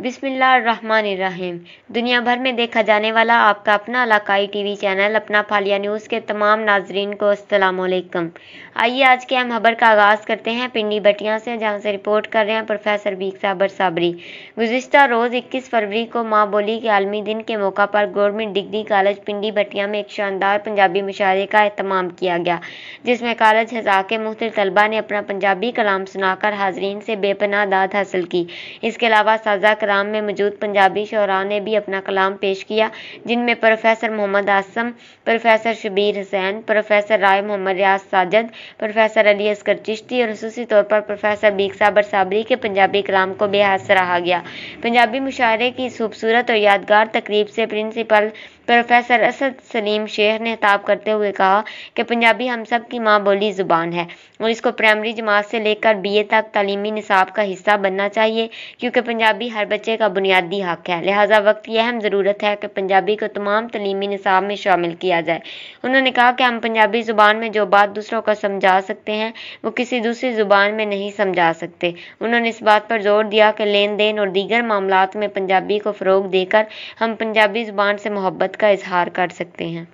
बिस्मिल्लाहिर्रहमानिर्रहीम। दुनिया भर में देखा जाने वाला आपका अपना इलाकाई टीवी चैनल अपना फालिया न्यूज़ के तमाम नाजरीन को अस्सलामुअलैकुम। आइए आज के अहम खबर का आगाज़ करते हैं पिंडी बटिया से, जहां से रिपोर्ट कर रहे हैं प्रोफेसर बीक साबर साबरी। गुज़िश्ता रोज़ 21 फरवरी को माँ बोली के आलमी दिन के मौका पर गवर्नमेंट डिग्री कॉलेज पिंडी बटिया में एक शानदार पंजाबी मुशायरे का एहतमाम किया गया, जिसमें कॉलेज हज़ा के मुख्तलिफ तलबा ने अपना पंजाबी कलाम सुनाकर हाजरीन से बेपनाह दाद हासिल की। इसके अलावा साजा कराम में मौजूद पंजाबी शोरा ने भी अपना कलाम पेश किया, जिनमें professor Mohammad Asam, professor Shabir Hussain, professor Rai Mohammad Riaz Sajid, professor Ali Asghar Chishti और खुसूसी तौर पर प्रोफेसर बीक साबर साबरी के पंजाबी कलाम को बेहद सराहा गया। पंजाबी मुशायरे की इस खूबसूरत और यादगार तकरीब से प्रिंसिपल प्रोफेसर असद सलीम शेख ने खिताब करते हुए कहा कि पंजाबी हम सब की माँ बोली ज़ुबान है और इसको प्राइमरी जमात से लेकर BA तक तालीमी निसाब का हिस्सा बनना चाहिए, क्योंकि पंजाबी हर बच्चे का बुनियादी हक है। लिहाजा वक्त की अहम ज़रूरत है कि पंजाबी को तमाम तालीमी निसाब में शामिल किया जाए। उन्होंने कहा कि हम पंजाबी ज़ुबान में जो बात दूसरों को समझा सकते हैं वो किसी दूसरी ज़ुबान में नहीं समझा सकते। उन्होंने इस बात पर जोर दिया कि लेन देन और दीगर मामलात में पंजाबी को फ़रोग देकर हम पंजाबी ज़ुबान से मोहब्बत का इजहार कर सकते हैं।